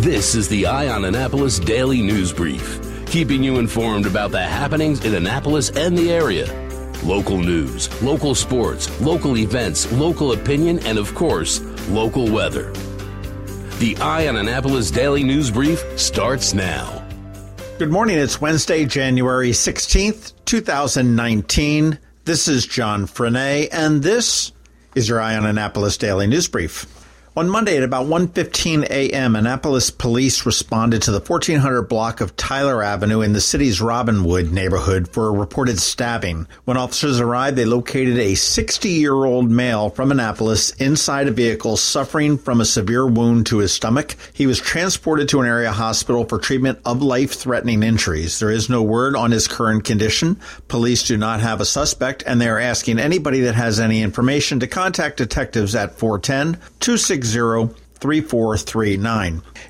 This is the Eye on Annapolis Daily News Brief, keeping you informed about the happenings in Annapolis and the area. Local news, local sports, local events, local opinion, and of course, local weather. The Eye on Annapolis Daily News Brief starts now. Good morning. It's Wednesday, January 16th, 2019. This is John Frenaye, and this is your Eye on Annapolis Daily News Brief. On Monday at about 1:15 a.m., Annapolis police responded to the 1400 block of Tyler Avenue in the city's Robinwood neighborhood for a reported stabbing. When officers arrived, they located a 60-year-old male from Annapolis inside a vehicle suffering from a severe wound to his stomach. He was transported to an area hospital for treatment of life-threatening injuries. There is no word on his current condition. Police do not have a suspect, and they are asking anybody that has any information to contact detectives at 410-260-3439.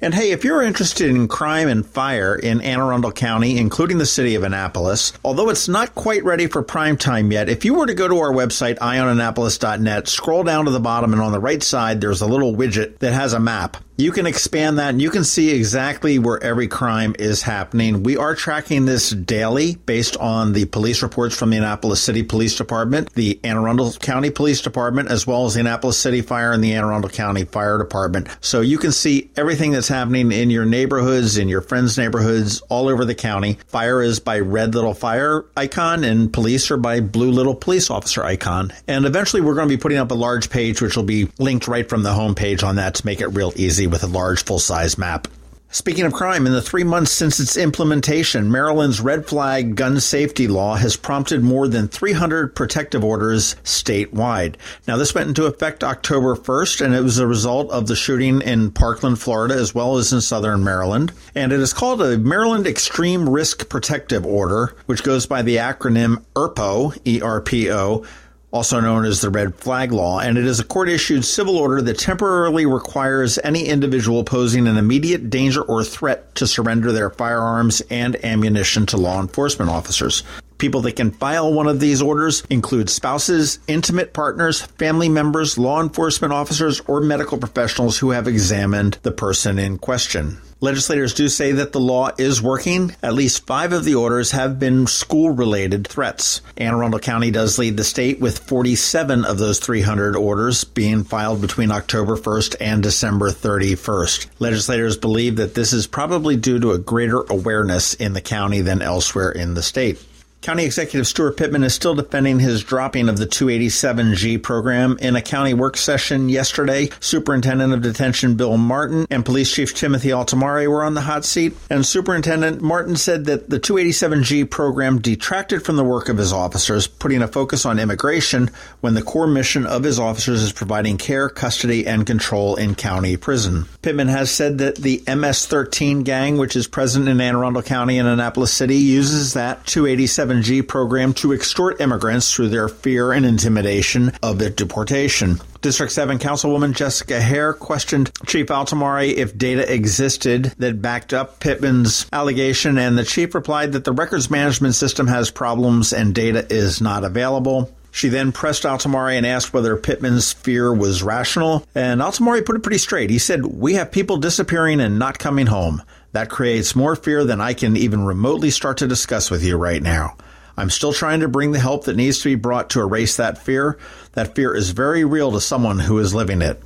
And hey, if you're interested in crime and fire in Anne Arundel County, including the city of Annapolis, although it's not quite ready for prime time yet, if you were to go to our website, eyeonannapolis.net, scroll down to the bottom, and on the right side, there's a little widget that has a map. You can expand that and you can see exactly where every crime is happening. We are tracking this daily based on the police reports from the Annapolis City Police Department, the Anne Arundel County Police Department, as well as the Annapolis City Fire and the Anne Arundel County Fire Department. So you can see everything that's happening in your neighborhoods, in your friends' neighborhoods, all over the county. Fire is by red little fire icon and police are by blue little police officer icon. And eventually we're going to be putting up a large page which will be linked right from the homepage on that to make it real easy with a large full-size map. Speaking of crime, in the 3 months since its implementation, Maryland's red flag gun safety law has prompted more than 300 protective orders statewide. Now, this went into effect October 1st, and it was a result of the shooting in Parkland, Florida, as well as in southern Maryland. And it is called a Maryland Extreme Risk Protective Order, which goes by the acronym ERPO, E-R-P-O, also known as the Red Flag Law, and it is a court-issued civil order that temporarily requires any individual posing an immediate danger or threat to surrender their firearms and ammunition to law enforcement officers. People that can file one of these orders include spouses, intimate partners, family members, law enforcement officers, or medical professionals who have examined the person in question. Legislators do say that the law is working. At least 5 of the orders have been school-related threats. Anne Arundel County does lead the state with 47 of those 300 orders being filed between October 1st and December 31st. Legislators believe that this is probably due to a greater awareness in the county than elsewhere in the state. County Executive Stuart Pittman is still defending his dropping of the 287G program. In a county work session yesterday, Superintendent of Detention Bill Martin and Police Chief Timothy Altamari were on the hot seat, and Superintendent Martin said that the 287G program detracted from the work of his officers, putting a focus on immigration when the core mission of his officers is providing care, custody, and control in county prison. Pittman has said that the MS-13 gang, which is present in Anne Arundel County and Annapolis City, uses that 287G program to extort immigrants through their fear and intimidation of their deportation. District 7 Councilwoman Jessica Hare questioned Chief Altamari if data existed that backed up Pittman's allegation, and the chief replied that the records management system has problems and data is not available. She then pressed Altamari and asked whether Pittman's fear was rational, and Altamari put it pretty straight. He said, "We have people disappearing and not coming home. That creates more fear than I can even remotely start to discuss with you right now. I'm still trying to bring the help that needs to be brought to erase that fear. That fear is very real to someone who is living it.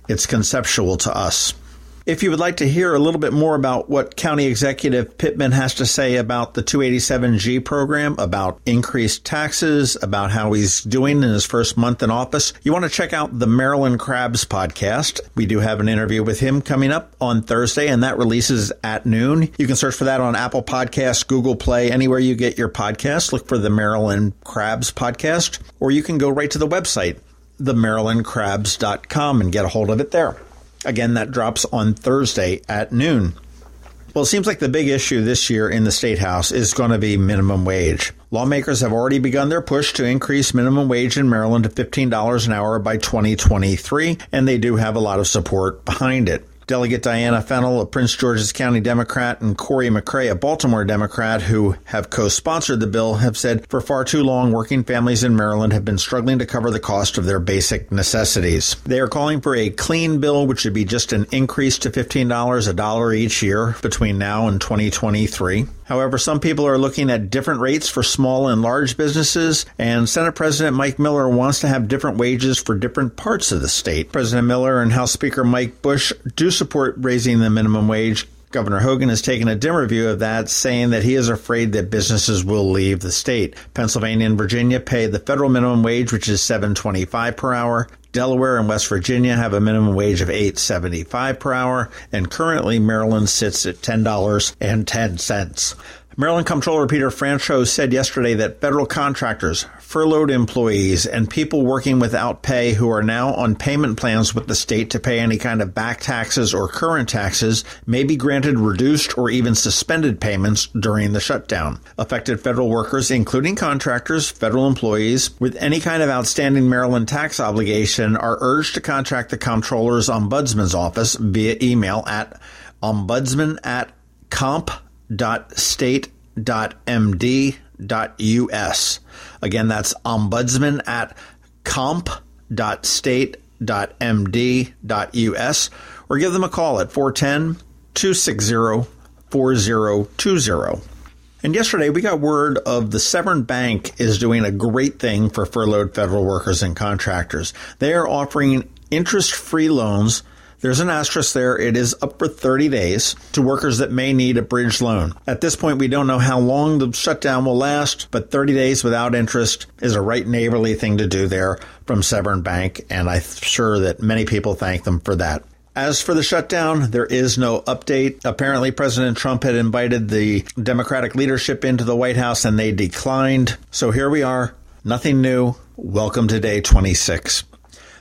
It's conceptual to us." If you would like to hear a little bit more about what County Executive Pittman has to say about the 287G program, about increased taxes, about how he's doing in his first month in office, you want to check out the Maryland Crabs podcast. We do have an interview with him coming up on Thursday, and that releases at noon. You can search for that on Apple Podcasts, Google Play, anywhere you get your podcasts. Look for the Maryland Crabs podcast, or you can go right to the website, themarylandcrabs.com, and get a hold of it there. Again, that drops on Thursday at noon. Well, it seems like the big issue this year in the State House is going to be minimum wage. Lawmakers have already begun their push to increase minimum wage in Maryland to $15 an hour by 2023, and they do have a lot of support behind it. Delegate Diana Fennell, a Prince George's County Democrat, and Corey McCrae, a Baltimore Democrat, who have co-sponsored the bill, have said for far too long, working families in Maryland have been struggling to cover the cost of their basic necessities. They are calling for a clean bill, which would be just an increase to $15 a dollar each year between now and 2023. However, some people are looking at different rates for small and large businesses, and Senate President Mike Miller wants to have different wages for different parts of the state. President Miller and House Speaker Mike Bush do support raising the minimum wage. Governor Hogan has taken a dimmer view of that, saying that he is afraid that businesses will leave the state. Pennsylvania and Virginia pay the federal minimum wage, which is $7.25 per hour. Delaware and West Virginia have a minimum wage of $8.75 per hour, and currently Maryland sits at $10.10. Maryland Comptroller Peter Franchot said yesterday that federal contractors, furloughed employees, and people working without pay who are now on payment plans with the state to pay any kind of back taxes or current taxes may be granted reduced or even suspended payments during the shutdown. Affected federal workers, including contractors, federal employees, with any kind of outstanding Maryland tax obligation are urged to contact the Comptroller's Ombudsman's office via email at ombudsman@comp.state.md.us. Again, that's ombudsman@comp.state.md.us, or give them a call at 410-260-4020. And yesterday, we got word of the Severn Bank is doing a great thing for furloughed federal workers and contractors. They are offering interest-free loans. There's an asterisk there. It is up for 30 days to workers that may need a bridge loan. At this point, we don't know how long the shutdown will last, but 30 days without interest is a right neighborly thing to do there from Severn Bank, and I'm sure that many people thank them for that. As for the shutdown, there is no update. Apparently, President Trump had invited the Democratic leadership into the White House, and they declined. So here we are. Nothing new. Welcome to day 26.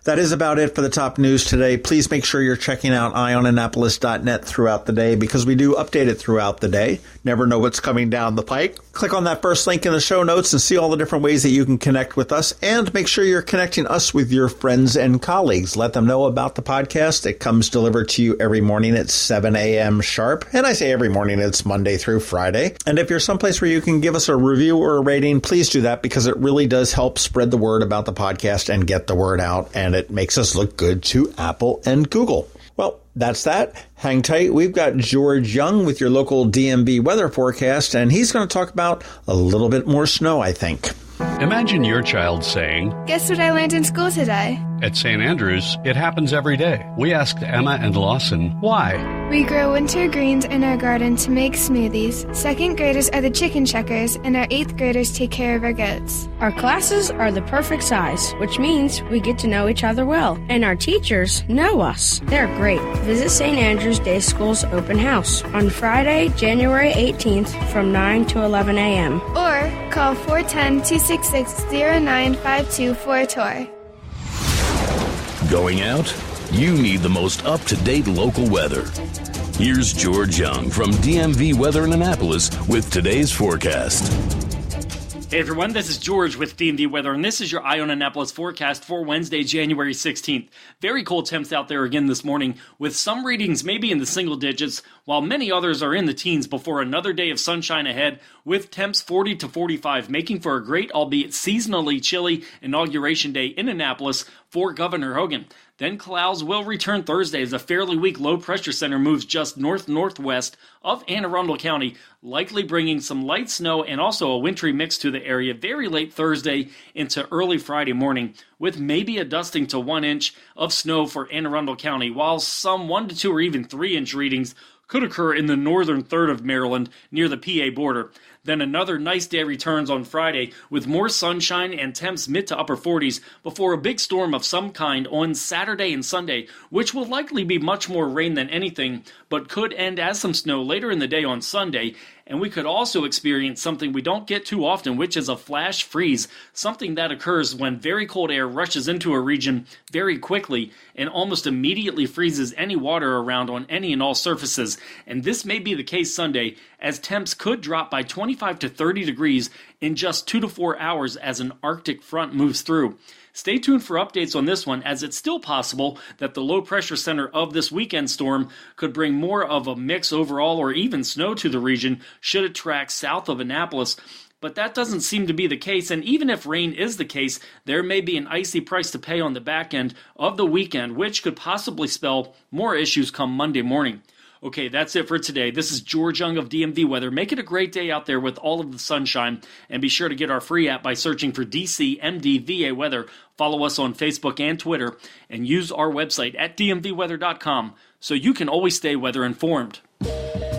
That is about it for the top news today. Please make sure you're checking out eyeonannapolis.net throughout the day, because we do update it throughout the day. Never know what's coming down the pike. Click on that first link in the show notes and see all the different ways that you can connect with us, and make sure you're connecting us with your friends and colleagues. Let them know about the podcast. It comes delivered to you every morning at 7 a.m. sharp. And I say every morning, it's Monday through Friday. And if you're someplace where you can give us a review or a rating, please do that, because it really does help spread the word about the podcast and get the word out, and it makes us look good to Apple and Google. Well, that's that. Hang tight. We've got George Young with your local DMV weather forecast, and he's going to talk about a little bit more snow, I think. Imagine your child saying, "Guess what I learned in school today?" At St. Andrews, it happens every day. We asked Emma and Lawson why. We grow winter greens in our garden to make smoothies. Second graders are the chicken checkers, and our 8th graders take care of our goats. Our classes are the perfect size, which means we get to know each other well. And our teachers know us. They're great. Visit St. Andrews Day School's open house on Friday, January 18th from 9 to 11 a.m. Or call 410-266-0952 for a tour. Going out? You need the most up-to-date local weather. Here's George Young from DMV Weather in Annapolis with today's forecast. Hey everyone, this is George with DMV Weather, and this is your Eye on Annapolis forecast for Wednesday, January 16th. Very cold temps out there again this morning, with some readings maybe in the single digits, while many others are in the teens before another day of sunshine ahead, with temps 40 to 45, making for a great, albeit seasonally chilly, inauguration day in Annapolis for Governor Hogan. Then clouds will return Thursday as a fairly weak low-pressure center moves just north-northwest of Anne Arundel County, likely bringing some light snow and also a wintry mix to the area very late Thursday into early Friday morning, with maybe a dusting to 1 inch of snow for Anne Arundel County, while some 1 to 2 or even 3 inch readings could occur in the northern third of Maryland near the PA border. Then another nice day returns on Friday with more sunshine and temps mid to upper 40s before a big storm of some kind on Saturday and Sunday, which will likely be much more rain than anything, but could end as some snow later in the day on Sunday. And we could also experience something we don't get too often, which is a flash freeze, something that occurs when very cold air rushes into a region very quickly and almost immediately freezes any water around on any and all surfaces. And this may be the case Sunday, as temps could drop by 25 to 30 degrees in just 2 to 4 hours as an Arctic front moves through. Stay tuned for updates on this one, as it's still possible that the low pressure center of this weekend storm could bring more of a mix overall or even snow to the region should it track south of Annapolis. But that doesn't seem to be the case, and even if rain is the case, there may be an icy price to pay on the back end of the weekend, which could possibly spell more issues come Monday morning. Okay, that's it for today. This is George Young of DMV Weather. Make it a great day out there with all of the sunshine, and be sure to get our free app by searching for DCMDVA Weather. Follow us on Facebook and Twitter, and use our website at dmvweather.com so you can always stay weather informed.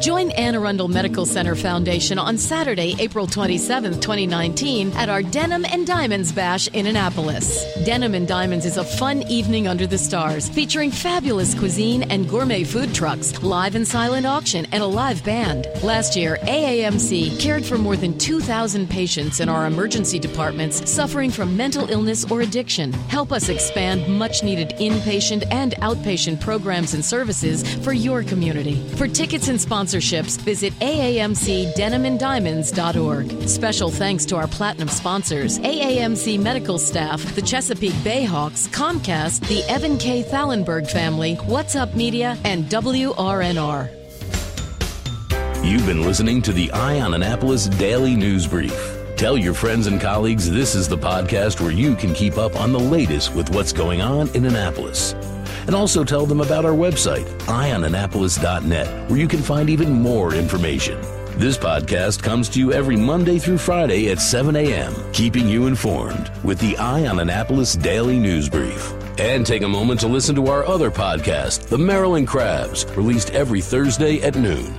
Join Anne Arundel Medical Center Foundation on Saturday, April 27, 2019 at our Denim and Diamonds Bash in Annapolis. Denim and Diamonds is a fun evening under the stars featuring fabulous cuisine and gourmet food trucks, live and silent auction, and a live band. Last year, AAMC cared for more than 2,000 patients in our emergency departments suffering from mental illness or addiction. Help us expand much-needed inpatient and outpatient programs and services for your community. For tickets and sponsorships, visit aamcdenimanddiamonds.org. Special thanks to our platinum sponsors, AAMC medical staff, the Chesapeake Bayhawks, Comcast, the Evan K. Thallenberg family, What's Up Media, and WRNR. You've been listening to the Eye on Annapolis Daily News Brief. Tell your friends and colleagues this is the podcast where you can keep up on the latest with what's going on in Annapolis. And also tell them about our website, eyeonannapolis.net, where you can find even more information. This podcast comes to you every Monday through Friday at 7 a.m., keeping you informed with the Eye on Annapolis Daily News Brief. And take a moment to listen to our other podcast, The Maryland Crabs, released every Thursday at noon.